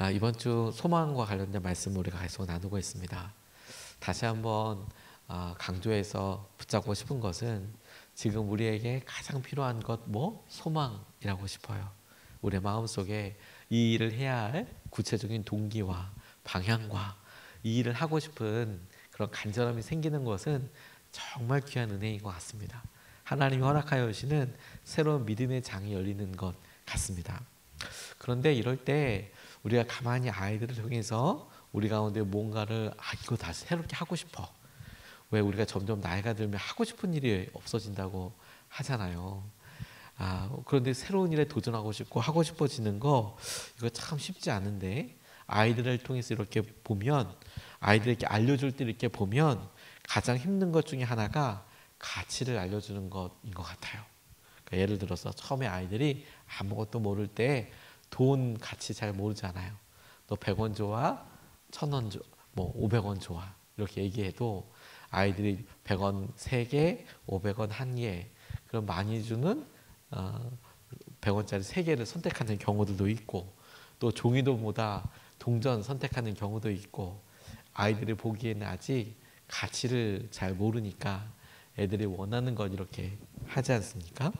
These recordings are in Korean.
이번 주 소망과 관련된 말씀을 우리가 계속 나누고 있습니다. 다시 한번 강조해서 붙잡고 싶은 것은 지금 우리에게 가장 필요한 것 소망이라고 싶어요. 우리의 마음속에 이 일을 해야 할 구체적인 동기와 방향과 이 일을 하고 싶은 그런 간절함이 생기는 것은 정말 귀한 은혜인 것 같습니다. 하나님이 허락하여 주시는 새로운 믿음의 장이 열리는 것 같습니다. 그런데 이럴 때 우리가 가만히 아이들을 통해서 우리 가운데 뭔가를 이거 다시 새롭게 하고 싶어. 왜 우리가 점점 나이가 들면 하고 싶은 일이 없어진다고 하잖아요. 그런데 새로운 일에 도전하고 싶고 하고 싶어지는 거 이거 참 쉽지 않은데 아이들을 통해서 이렇게 보면 아이들에게 알려줄 때 이렇게 보면 가장 힘든 것 중에 하나가 가치를 알려주는 것인 것 같아요. 그러니까 예를 들어서 처음에 아이들이 아무것도 모를 때 돈 가치 잘 모르잖아요. 너 100원 좋아? 1000원 좋아? 500원 좋아? 이렇게 얘기해도 아이들이 100원 3개, 500원 1개, 그럼 많이 주는 100원짜리 3개를 선택하는 경우들도 있고 또 종이도보다 동전 선택하는 경우도 있고 아이들이 보기에는 아직 가치를 잘 모르니까 애들이 원하는 건 이렇게 하지 않습니까?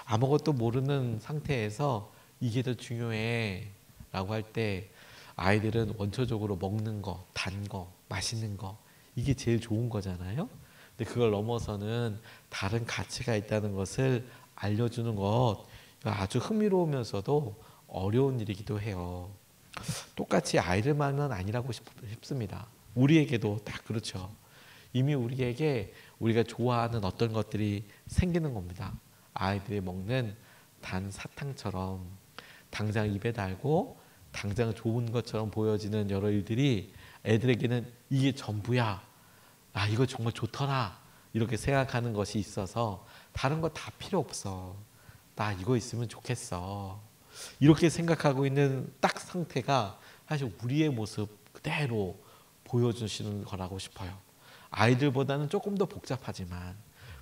아무것도 모르는 상태에서 이게 더 중요해 라고 할 때 아이들은 원초적으로 먹는 거, 단 거, 맛있는 거 이게 제일 좋은 거잖아요. 근데 그걸 넘어서는 다른 가치가 있다는 것을 알려주는 것 아주 흥미로우면서도 어려운 일이기도 해요. 똑같이 아이들만은 아니라고 싶습니다. 우리에게도 다 그렇죠. 이미 우리에게 우리가 좋아하는 어떤 것들이 생기는 겁니다. 아이들이 먹는 단 사탕처럼 당장 입에 달고 당장 좋은 것처럼 보여지는 여러 일들이 애들에게는 이게 전부야. 이거 정말 좋더라. 이렇게 생각하는 것이 있어서 다른 거 다 필요 없어. 나 이거 있으면 좋겠어. 이렇게 생각하고 있는 딱 상태가 사실 우리의 모습 그대로 보여주시는 거라고 싶어요. 아이들보다는 조금 더 복잡하지만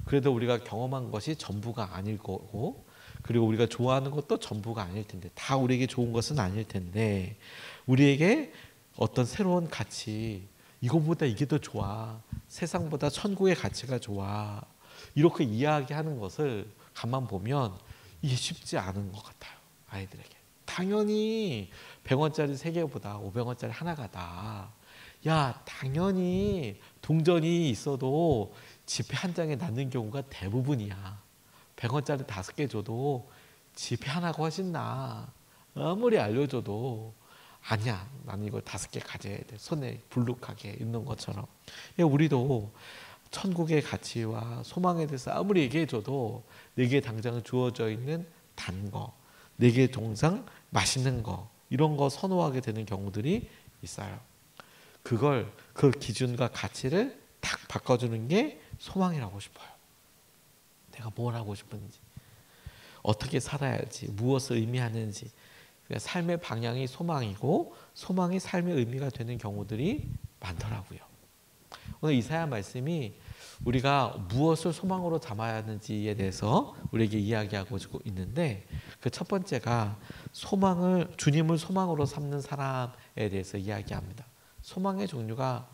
그래도 우리가 경험한 것이 전부가 아닐 거고 그리고 우리가 좋아하는 것도 전부가 아닐 텐데 다 우리에게 좋은 것은 아닐 텐데 우리에게 어떤 새로운 가치 이거보다 이게 더 좋아 세상보다 천국의 가치가 좋아 이렇게 이야기하는 것을 가만 보면 이게 쉽지 않은 것 같아요. 아이들에게 당연히 100원짜리 3개보다 500원짜리 하나가 나. 야 당연히 동전이 있어도 지폐 한 장에 남는 경우가 대부분이야. 100원짜리 5개 줘도 지폐 하나가 훨씬 나아. 아무리 알려줘도 아니야 나는 이걸 5개 가져야 돼. 손에 불룩하게 있는 것처럼 우리도 천국의 가치와 소망에 대해서 아무리 얘기해줘도 내게 당장 주어져 있는 단 거, 내게 동상 맛있는 거 이런 거 선호하게 되는 경우들이 있어요. 그 기준과 가치를 딱 바꿔주는 게 소망이라고 싶어요. 내가 뭘 하고 싶은지, 어떻게 살아야 할지, 무엇을 의미하는지 그러니까 삶의 방향이 소망이고 소망이 삶의 의미가 되는 경우들이 많더라고요. 오늘 이사야 말씀이 우리가 무엇을 소망으로 담아야 하는지에 대해서 우리에게 이야기하고 있는데 그 첫 번째가 주님을 소망으로 삼는 사람에 대해서 이야기합니다. 소망의 종류가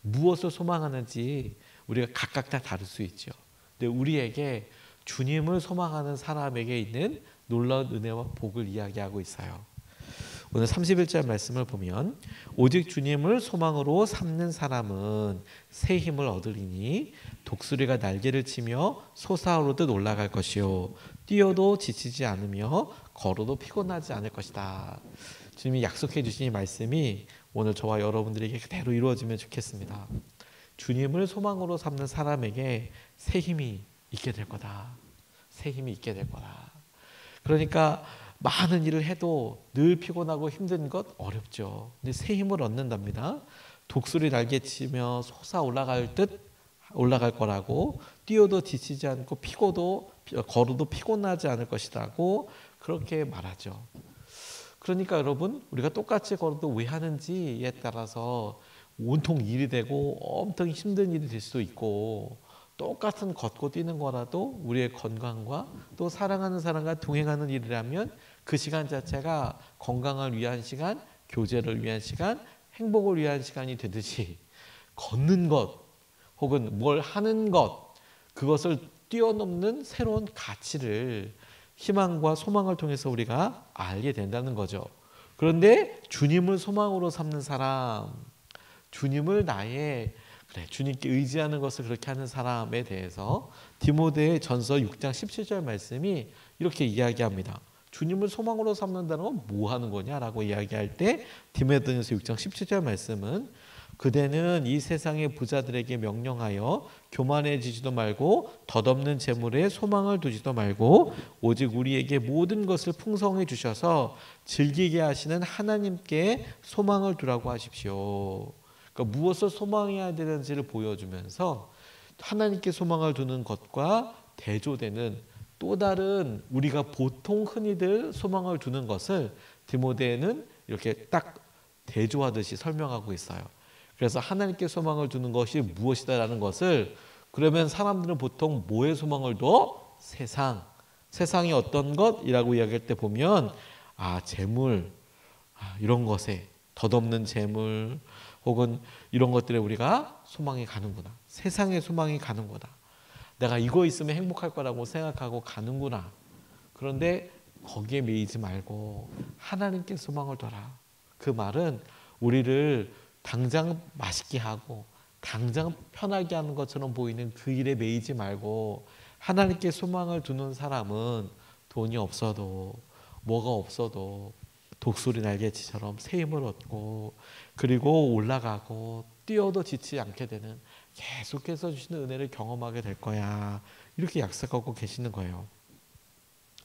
무엇을 소망하는지 우리가 각각 다 다를 수 있죠. 근데 우리에게 주님을 소망하는 사람에게 있는 놀라운 은혜와 복을 이야기하고 있어요. 오늘 31절 말씀을 보면 오직 주님을 소망으로 삼는 사람은 새 힘을 얻으리니 독수리가 날개를 치며 솟아오르듯 올라갈 것이요 뛰어도 지치지 않으며 걸어도 피곤하지 않을 것이다. 주님이 약속해 주신 이 말씀이 오늘 저와 여러분들에게 그대로 이루어지면 좋겠습니다. 주님을 소망으로 삼는 사람에게 새 힘이 있게 될 거다. 새 힘이 있게 될 거다. 그러니까 많은 일을 해도 늘 피곤하고 힘든 것 어렵죠. 근데 새 힘을 얻는답니다. 독수리 날개치며 솟아 올라갈 거라고 뛰어도 지치지 않고 걸어도 피곤하지 않을 것이라고 그렇게 말하죠. 그러니까 여러분 우리가 똑같이 걸어도 왜 하는지에 따라서 온통 일이 되고 엄청 힘든 일이 될 수도 있고 똑같은 걷고 뛰는 거라도 우리의 건강과 또 사랑하는 사람과 동행하는 일이라면 그 시간 자체가 건강을 위한 시간, 교제를 위한 시간, 행복을 위한 시간이 되듯이 걷는 것 혹은 뭘 하는 것, 그것을 뛰어넘는 새로운 가치를 희망과 소망을 통해서 우리가 알게 된다는 거죠. 그런데 주님을 소망으로 삼는 사람, 주님을 나의 주님께 의지하는 것을 그렇게 하는 사람에 대해서 디모데 전서 6장 17절 말씀이 이렇게 이야기합니다. 주님을 소망으로 삼는다는 건 뭐 하는 거냐라고 이야기할 때 디모데전서 6장 17절 말씀은 그대는 이 세상의 부자들에게 명령하여 교만해지지도 말고 덧없는 재물에 소망을 두지도 말고 오직 우리에게 모든 것을 풍성해 주셔서 즐기게 하시는 하나님께 소망을 두라고 하십시오. 그러니까 무엇을 소망해야 되는지를 보여주면서 하나님께 소망을 두는 것과 대조되는 또 다른 우리가 보통 흔히들 소망을 두는 것을 디모데는 이렇게 딱 대조하듯이 설명하고 있어요. 그래서 하나님께 소망을 두는 것이 무엇이다라는 것을, 그러면 사람들은 보통 뭐에 소망을 둬? 세상이 어떤 것이라고 이야기할 때 보면 재물, 이런 것에 덧없는 재물 혹은 이런 것들에 우리가 소망이 가는구나. 세상에 소망이 가는구나. 내가 이거 있으면 행복할 거라고 생각하고 가는구나. 그런데 거기에 매이지 말고 하나님께 소망을 둬라. 그 말은 우리를 당장 맛있게 하고 당장 편하게 하는 것처럼 보이는 그 일에 매이지 말고 하나님께 소망을 두는 사람은 돈이 없어도 뭐가 없어도 독수리 날개치처럼 새 힘을 얻고 그리고 올라가고 뛰어도 지치지 않게 되는 계속해서 주시는 은혜를 경험하게 될 거야. 이렇게 약속하고 계시는 거예요.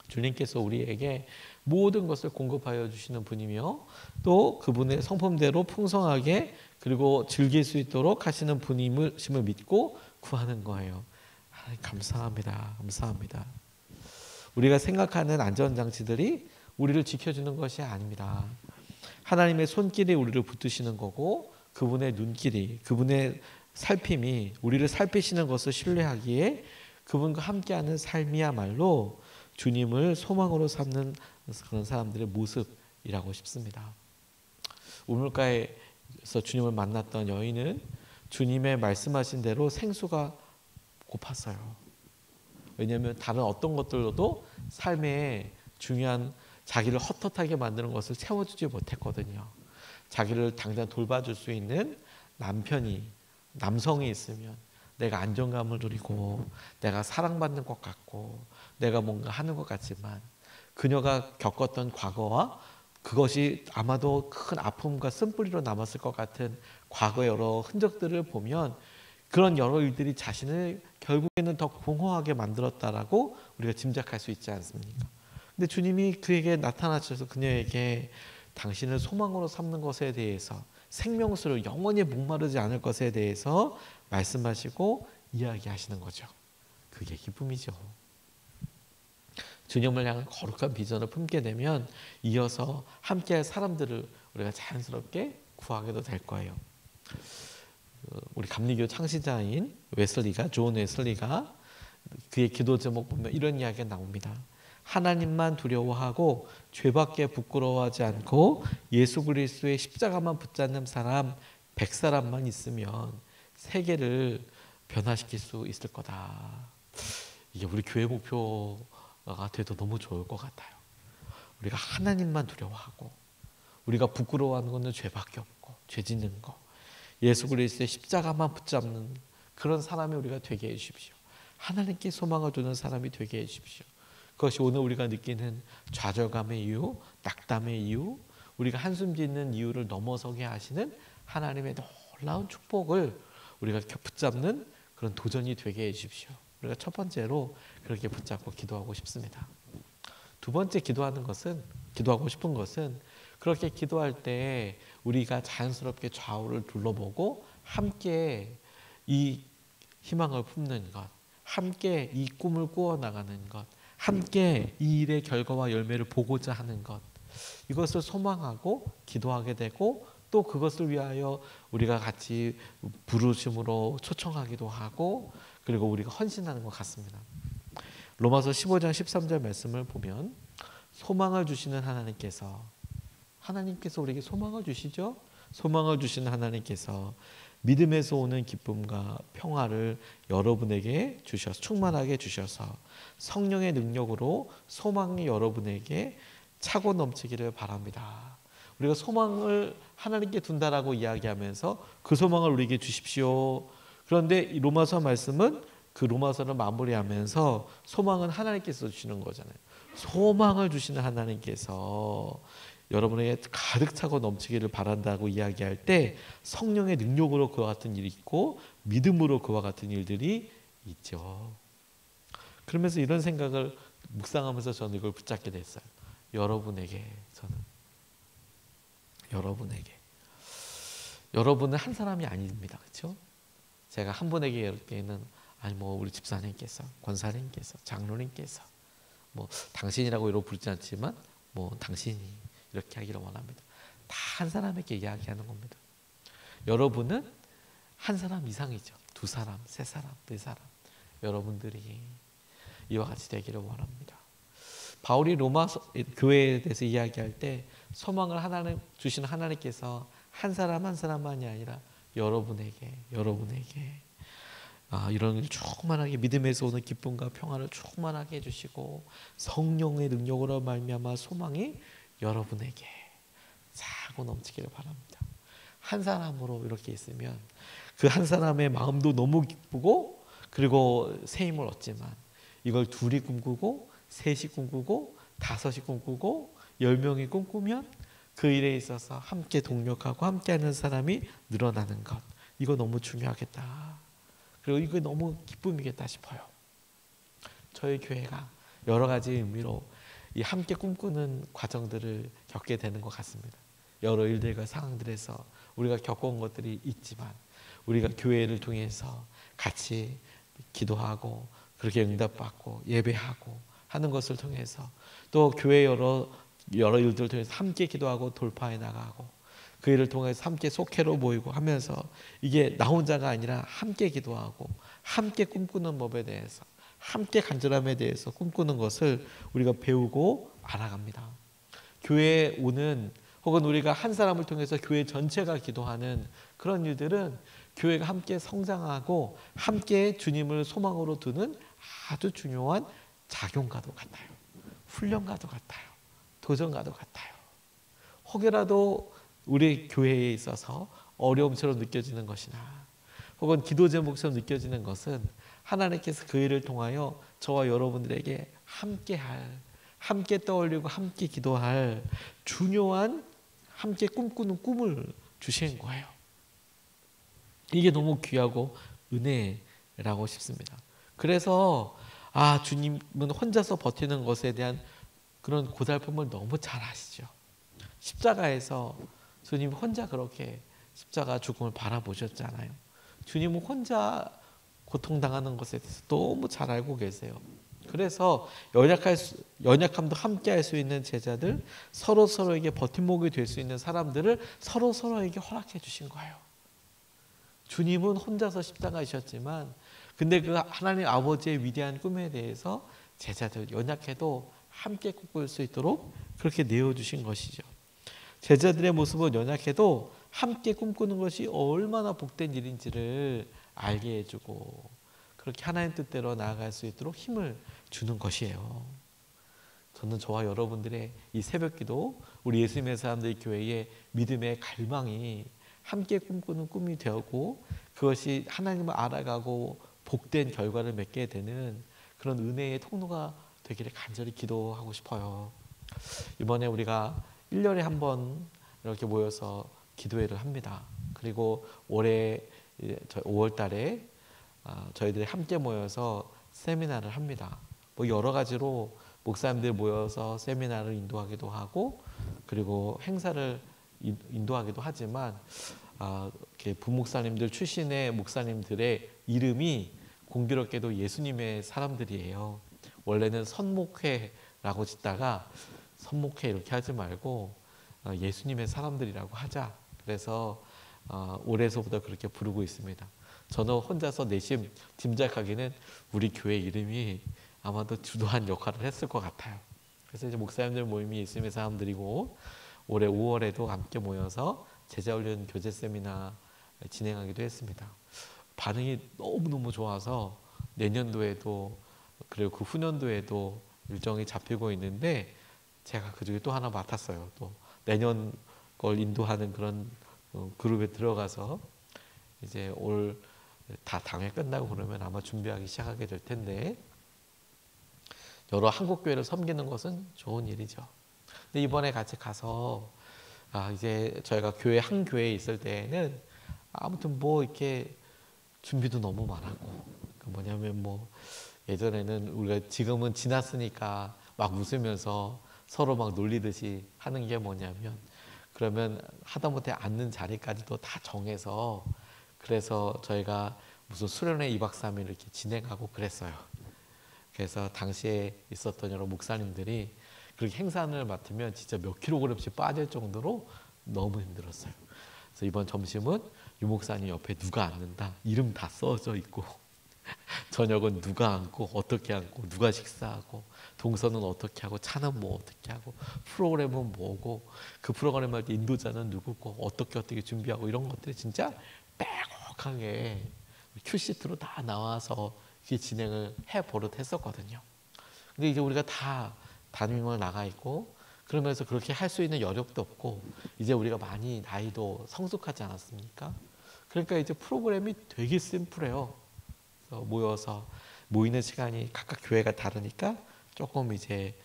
주님께서 우리에게 모든 것을 공급하여 주시는 분이며 또 그분의 성품대로 풍성하게 그리고 즐길 수 있도록 하시는 분임을 믿고 구하는 거예요. 하나님 감사합니다. 감사합니다. 우리가 생각하는 안전장치들이 우리를 지켜주는 것이 아닙니다. 하나님의 손길이 우리를 붙드시는 거고 그분의 눈길이, 그분의 살핌이 우리를 살피시는 것을 신뢰하기에 그분과 함께하는 삶이야말로 주님을 소망으로 삼는 그런 사람들의 모습이라고 싶습니다. 우물가에서 주님을 만났던 여인은 주님의 말씀하신 대로 생수가 고팠어요. 왜냐하면 다른 어떤 것들로도 삶에 중요한 자기를 헛헛하게 만드는 것을 채워주지 못했거든요. 자기를 당장 돌봐줄 수 있는 남성이 있으면 내가 안정감을 누리고 내가 사랑받는 것 같고 내가 뭔가 하는 것 같지만 그녀가 겪었던 과거와 그것이 아마도 큰 아픔과 쓴뿌리로 남았을 것 같은 과거의 여러 흔적들을 보면 그런 여러 일들이 자신을 결국에는 더 공허하게 만들었다라고 우리가 짐작할 수 있지 않습니까? 근데 주님이 그에게 나타나셔서 그녀에게 당신을 소망으로 삼는 것에 대해서 생명수를 영원히 목마르지 않을 것에 대해서 말씀하시고 이야기하시는 거죠. 그게 기쁨이죠. 주님을 향한 거룩한 비전을 품게 되면 이어서 함께할 사람들을 우리가 자연스럽게 구하게도 될 거예요. 우리 감리교 창시자인 존 웨슬리가 그의 기도 제목 보면 이런 이야기가 나옵니다. 하나님만 두려워하고 죄밖에 부끄러워하지 않고 예수 그리스도의 십자가만 붙잡는 사람 100사람만 있으면 세계를 변화시킬 수 있을 거다. 이게 우리 교회 목표가 돼도 너무 좋을 것 같아요. 우리가 하나님만 두려워하고 우리가 부끄러워하는 것은 죄밖에 없고 죄 짓는 거, 예수 그리스도의 십자가만 붙잡는 그런 사람이 우리가 되게 해주십시오. 하나님께 소망을 두는 사람이 되게 해주십시오. 그것이 오늘 우리가 느끼는 좌절감의 이유, 낙담의 이유, 우리가 한숨 짓는 이유를 넘어서게 하시는 하나님의 놀라운 축복을 우리가 붙잡는 그런 도전이 되게 해주십시오. 우리가 첫 번째로 그렇게 붙잡고 기도하고 싶습니다. 두 번째 기도하고 싶은 것은 그렇게 기도할 때 우리가 자연스럽게 좌우를 둘러보고 함께 이 희망을 품는 것, 함께 이 꿈을 꾸어나가는 것, 함께 이 일의 결과와 열매를 보고자 하는 것, 이것을 소망하고 기도하게 되고 또 그것을 위하여 우리가 같이 부르심으로 초청하기도 하고 그리고 우리가 헌신하는 것 같습니다. 로마서 15장 13절 말씀을 보면 소망을 주시는 하나님께서 하나님께서 우리에게 소망을 주시죠. 소망을 주시는 하나님께서 믿음에서 오는 기쁨과 평화를 여러분에게 주셔서 충만하게 주셔서 성령의 능력으로 소망이 여러분에게 차고 넘치기를 바랍니다. 우리가 소망을 하나님께 둔다라고 이야기하면서 그 소망을 우리에게 주십시오. 그런데 이 로마서 말씀은 그 로마서를 마무리하면서 소망은 하나님께서 주시는 거잖아요. 소망을 주시는 하나님께서 여러분에게 가득 차고 넘치기를 바란다고 이야기할 때 성령의 능력으로 그와 같은 일이 있고 믿음으로 그와 같은 일들이 있죠. 그러면서 이런 생각을 묵상하면서 저는 이걸 붙잡게 됐어요. 여러분에게 여러분은 한 사람이 아닙니다. 그렇죠? 제가 한 분에게 이렇게는 아니 뭐 우리 집사님께서, 권사님께서, 장로님께서 뭐 당신이라고 이러고 부르지 않지만 뭐 당신이 이렇게 하기를 원합니다. 다 한 사람에게 이야기하는 겁니다. 여러분은 한 사람 이상이죠. 두 사람, 세 사람, 네 사람. 여러분들이 이와 같이 되기를 원합니다. 바울이 로마 교회에 대해서 이야기할 때 소망을 하나님 주신 하나님께서 한 사람 한 사람만이 아니라 여러분에게 이런 충만하게 믿음에서 오는 기쁨과 평화를 충만하게 해주시고 성령의 능력으로 말미암아 소망이 여러분에게 차고 넘치기를 바랍니다. 한 사람으로 이렇게 있으면 그 한 사람의 마음도 너무 기쁘고 그리고 새 힘을 얻지만 이걸 둘이 꿈꾸고 셋이 꿈꾸고 다섯이 꿈꾸고 10명이 꿈꾸면 그 일에 있어서 함께 동력하고 함께하는 사람이 늘어나는 것, 이거 너무 중요하겠다. 그리고 이거 너무 기쁨이겠다 싶어요. 저희 교회가 여러 가지 의미로 이 함께 꿈꾸는 과정들을 겪게 되는 것 같습니다. 여러 일들과 상황들에서 우리가 겪어온 것들이 있지만 우리가 교회를 통해서 같이 기도하고 그렇게 응답받고 예배하고 하는 것을 통해서 또 교회 여러 일들을 통해서 함께 기도하고 돌파해 나가고 그 일을 통해서 함께 속회로 모이고 하면서 이게 나 혼자가 아니라 함께 기도하고 함께 꿈꾸는 법에 대해서 함께 간절함에 대해서 꿈꾸는 것을 우리가 배우고 알아갑니다. 교회에 오는 혹은 우리가 한 사람을 통해서 교회 전체가 기도하는 그런 일들은 교회가 함께 성장하고 함께 주님을 소망으로 두는 아주 중요한 작용과도 같아요. 훈련과도 같아요. 도전과도 같아요. 혹여라도 우리 교회에 있어서 어려움처럼 느껴지는 것이나 혹은 기도 제목처럼 느껴지는 것은 하나님께서 그 일을 통하여 저와 여러분들에게 함께 떠올리고 함께 기도할 중요한 함께 꿈꾸는 꿈을 주신 거예요. 이게 너무 귀하고 은혜라고 싶습니다. 그래서 주님은 혼자서 버티는 것에 대한 그런 고달픔을 너무 잘 아시죠. 십자가에서 주님 혼자 그렇게 십자가 죽음을 바라보셨잖아요. 주님은 혼자 고통당하는 것에 대해서 너무 잘 알고 계세요. 그래서 연약함도 함께 할 수 있는 제자들, 서로에게 버팀목이 될 수 있는 사람들을 서로에게 허락해 주신 거예요. 주님은 혼자서 십자가이셨지만 근데 그 하나님 아버지의 위대한 꿈에 대해서 제자들 연약해도 함께 꿈꿀 수 있도록 그렇게 내어주신 것이죠. 제자들의 모습은 연약해도 함께 꿈꾸는 것이 얼마나 복된 일인지를 알게 해주고 그렇게 하나님 뜻대로 나아갈 수 있도록 힘을 주는 것이에요. 저는 저와 여러분들의 이 새벽기도 우리 예수님의 사람들 교회의 믿음의 갈망이 함께 꿈꾸는 꿈이 되었고 그것이 하나님을 알아가고 복된 결과를 맺게 되는 그런 은혜의 통로가 되기를 간절히 기도하고 싶어요. 이번에 우리가 1년에 한 번 이렇게 모여서 기도회를 합니다. 그리고 올해 5월 달에 저희들이 함께 모여서 세미나를 합니다. 뭐 여러 가지로 목사님들 모여서 세미나를 인도하기도 하고 그리고 행사를 인도하기도 하지만 이렇게 부목사님들 출신의 목사님들의 이름이 공교롭게도 예수님의 사람들이에요. 원래는 선목회라고 짓다가 선목회 이렇게 하지 말고 예수님의 사람들이라고 하자. 그래서 올해서부터 그렇게 부르고 있습니다. 저는 혼자서 내심 짐작하기는 우리 교회 이름이 아마도 주도한 역할을 했을 것 같아요. 그래서 이제 목사님들 모임이 예수님의 사람들이고 올해 5월에도 함께 모여서 제자훈련 교제 세미나 진행하기도 했습니다. 반응이 너무너무 좋아서 내년도에도 그리고 그 후년도에도 일정이 잡히고 있는데 제가 그중에 또 하나 맡았어요. 또 내년 걸 인도하는 그런 그룹에 들어가서 이제 올 다 당회 끝나고 그러면 아마 준비하기 시작하게 될 텐데 여러 한국 교회를 섬기는 것은 좋은 일이죠. 근데 이번에 같이 가서 이제 저희가 한 교회에 있을 때에는 아무튼 뭐 이렇게 준비도 너무 많았고 뭐냐면 뭐 예전에는 우리가 지금은 지났으니까 막 웃으면서 서로 막 놀리듯이 하는 게 뭐냐면 그러면 하다못해 앉는 자리까지도 다 정해서 그래서 저희가 무슨 수련회 2박 3일 이렇게 진행하고 그랬어요. 그래서 당시에 있었던 여러 목사님들이 그렇게 행사를 맡으면 진짜 몇 킬로그램씩 빠질 정도로 너무 힘들었어요. 그래서 이번 점심은 유 목사님 옆에 누가 앉는다 이름 다 써져 있고 저녁은 누가 앉고 어떻게 앉고 누가 식사하고 동선은 어떻게 하고 차는 뭐 어떻게 하고 프로그램은 뭐고 그 프로그램 할 때 인도자는 누구고 어떻게 준비하고 이런 것들이 진짜 빼곡하게 큐시트로 다 나와서 이렇게 진행을 해 버릇했었거든요. 근데 이제 우리가 다 담임을 나가 있고 그러면서 그렇게 할 수 있는 여력도 없고 이제 우리가 많이 나이도 성숙하지 않았습니까? 그러니까 이제 프로그램이 되게 심플해요. 그래서 모여서 모이는 시간이 각각 교회가 다르니까 조금 이제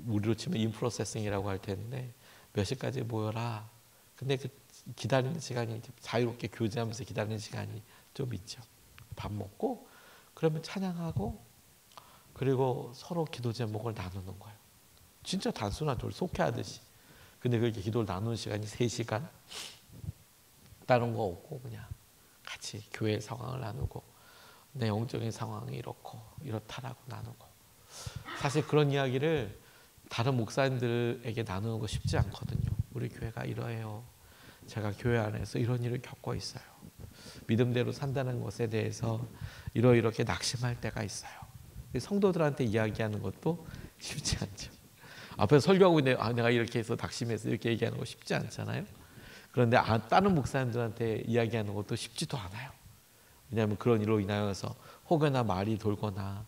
우리로 치면 인프로세싱이라고 할 텐데 몇 시까지 모여라. 근데 그 기다리는 시간이 이제 자유롭게 교제하면서 기다리는 시간이 좀 있죠. 밥 먹고 그러면 찬양하고 그리고 서로 기도 제목을 나누는 거예요. 진짜 단순한 돌 속회하듯이. 근데 그렇게 기도를 나누는 시간이 3시간 다른 거 없고 그냥 같이 교회 상황을 나누고 내 영적인 상황이 이렇고 이렇다라고 나누고 사실 그런 이야기를 다른 목사님들에게 나누는 거 쉽지 않거든요. 우리 교회가 이러해요. 제가 교회 안에서 이런 일을 겪고 있어요. 믿음대로 산다는 것에 대해서 이렇게 낙심할 때가 있어요. 성도들한테 이야기하는 것도 쉽지 않죠. 앞에서 설교하고 있는데 내가 이렇게 해서 낙심해서 이렇게 얘기하는 거 쉽지 않잖아요. 그런데 다른 목사님들한테 이야기하는 것도 쉽지도 않아요. 왜냐하면 그런 일로 인하여서 혹여나 말이 돌거나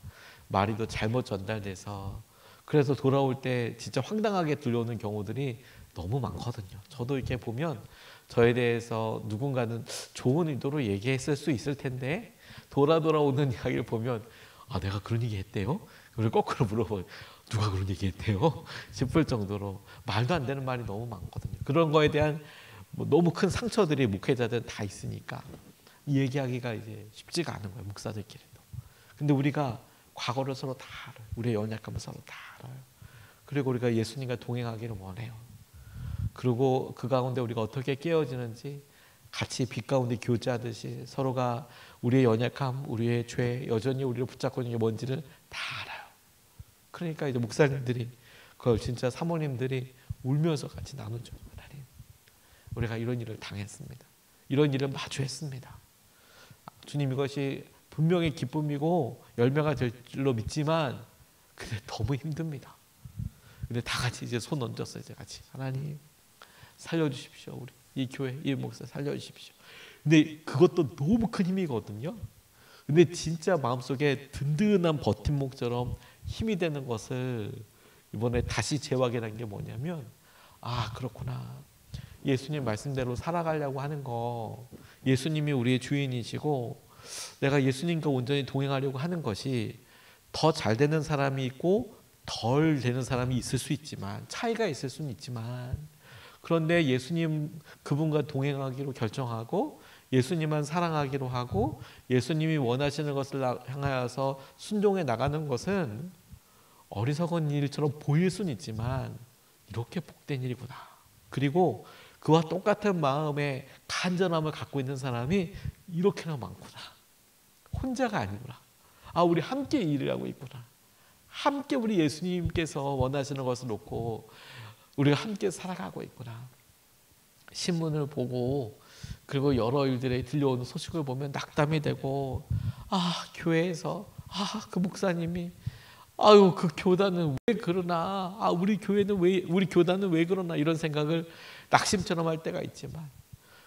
말이 또 잘못 전달돼서 그래서 돌아올 때 진짜 황당하게 들려오는 경우들이 너무 많거든요. 저도 이렇게 보면 저에 대해서 누군가는 좋은 의도로 얘기했을 수 있을 텐데 돌아오는 이야기를 보면 내가 그런 얘기 했대요? 그리고 거꾸로 물어봐요. 누가 그런 얘기 했대요? 싶을 정도로 말도 안 되는 말이 너무 많거든요. 그런 거에 대한 너무 큰 상처들이 목회자들은 다 있으니까 이 얘기하기가 이제 쉽지가 않은 거예요. 목사들끼리도. 근데 우리가 과거를 서로 다 알아요. 우리의 연약함을 서로 다 알아요. 그리고 우리가 예수님과 동행하기를 원해요. 그리고 그 가운데 우리가 어떻게 깨어지는지 같이 빛 가운데 교제하듯이 서로가 우리의 연약함, 우리의 죄, 여전히 우리를 붙잡고 있는 게 뭔지를 다 알아요. 그러니까 이제 목사님들이 그걸 진짜 사모님들이 울면서 같이 나누죠. 하나님, 우리가 이런 일을 당했습니다. 이런 일을 마주했습니다. 주님, 이것이 분명히 기쁨이고 열매가 될 줄로 믿지만 근데 너무 힘듭니다. 근데 다 같이 이제 손 얹었어요. 이제 같이 하나님 살려주십시오. 우리 이 교회 이 목사 살려주십시오. 근데 그것도 너무 큰 힘이거든요. 근데 진짜 마음속에 든든한 버팀목처럼 힘이 되는 것을 이번에 다시 재확인한 게 뭐냐면 그렇구나. 예수님 말씀대로 살아가려고 하는 거 예수님이 우리의 주인이시고 내가 예수님과 온전히 동행하려고 하는 것이 더 잘 되는 사람이 있고 덜 되는 사람이 있을 수 있지만 차이가 있을 수는 있지만 그런데 예수님 그분과 동행하기로 결정하고 예수님만 사랑하기로 하고 예수님이 원하시는 것을 향하여서 순종해 나가는 것은 어리석은 일처럼 보일 수는 있지만 이렇게 복된 일이구나. 그리고 그와 똑같은 마음의 간절함을 갖고 있는 사람이 이렇게나 많구나. 혼자가 아니구나. 우리 함께 일을 하고 있구나. 함께 우리 예수님께서 원하시는 것을 놓고 우리가 함께 살아가고 있구나. 신문을 보고 그리고 여러 일들에 들려오는 소식을 보면 낙담이 되고 교회에서 그 목사님이 아유, 그 교단은 왜 그러나? 아, 우리 교단은 왜 그러나? 이런 생각을 낙심처럼 할 때가 있지만,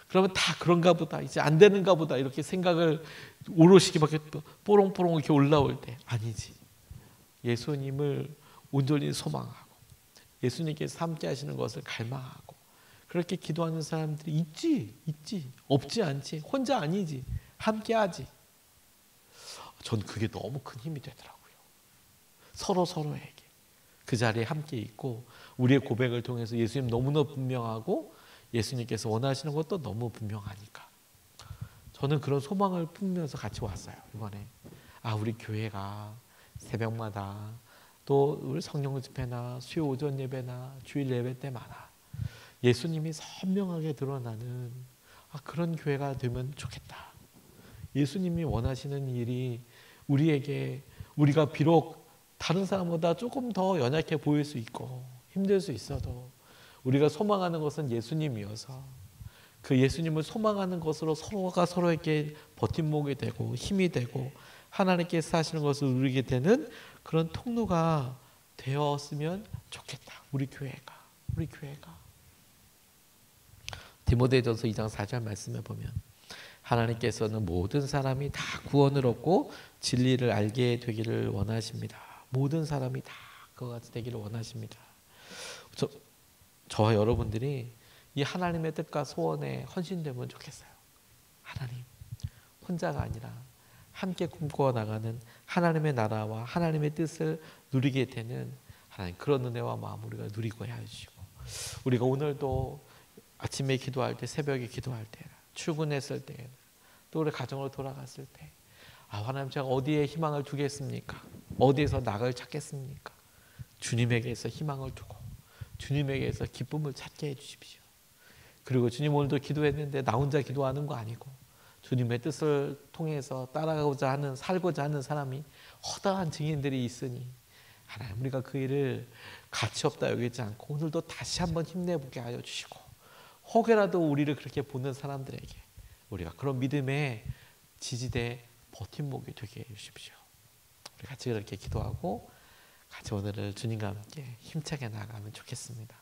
그러면 다 그런가 보다, 이제 안 되는가 보다, 이렇게 생각을 오롯이 밖에 뽀롱뽀롱 이렇게 올라올 때, 아니지. 예수님을 온전히 소망하고 예수님께서 함께 하시는 것을 갈망하고 그렇게 기도하는 사람들이 있지. 없지 않지. 혼자 아니지. 함께 하지. 전 그게 너무 큰 힘이 되더라고요. 서로에게 그 자리에 함께 있고 우리의 고백을 통해서 예수님 너무나 분명하고 예수님께서 원하시는 것도 너무 분명하니까 저는 그런 소망을 품으면서 같이 왔어요. 이번에 우리 교회가 새벽마다 또 우리 성령 집회나 수요 오전 예배나 주일 예배 때마다 예수님이 선명하게 드러나는 그런 교회가 되면 좋겠다. 예수님이 원하시는 일이 우리에게 우리가 비록 다른 사람보다 조금 더 연약해 보일 수 있고 힘들 수 있어도 우리가 소망하는 것은 예수님이어서 그 예수님을 소망하는 것으로 서로가 서로에게 버팀목이 되고 힘이 되고 하나님께서 하시는 것을 누리게 되는 그런 통로가 되었으면 좋겠다. 우리 교회가 디모데전서 2장 4절 말씀에 보면 하나님께서는 모든 사람이 다 구원을 얻고 진리를 알게 되기를 원하십니다. 모든 사람이 다 그와 같이 되기를 원하십니다. 저와 여러분들이 이 하나님의 뜻과 소원에 헌신되면 좋겠어요. 하나님 혼자가 아니라 함께 꿈꿔 나가는 하나님의 나라와 하나님의 뜻을 누리게 되는 하나님 그런 은혜와 마음 우리가 누리고 해주시고 우리가 오늘도 아침에 기도할 때 새벽에 기도할 때 출근했을 때 또 우리 가정으로 돌아갔을 때 하나님 제가 어디에 희망을 두겠습니까? 어디에서 낙을 찾겠습니까? 주님에게서 희망을 두고 주님에게서 기쁨을 찾게 해주십시오. 그리고 주님 오늘도 기도했는데 나 혼자 기도하는 거 아니고 주님의 뜻을 통해서 따라가고자 하는 살고자 하는 사람이 허다한 증인들이 있으니 하나님 우리가 그 일을 가치 없다 여기지 않고 오늘도 다시 한번 힘내보게 하여 주시고 혹여라도 우리를 그렇게 보는 사람들에게 우리가 그런 믿음의 지지대 버팀목이 되게 해주십시오. 우리 같이 그렇게 기도하고 같이 오늘을 주님과 함께 힘차게 나아가면 좋겠습니다.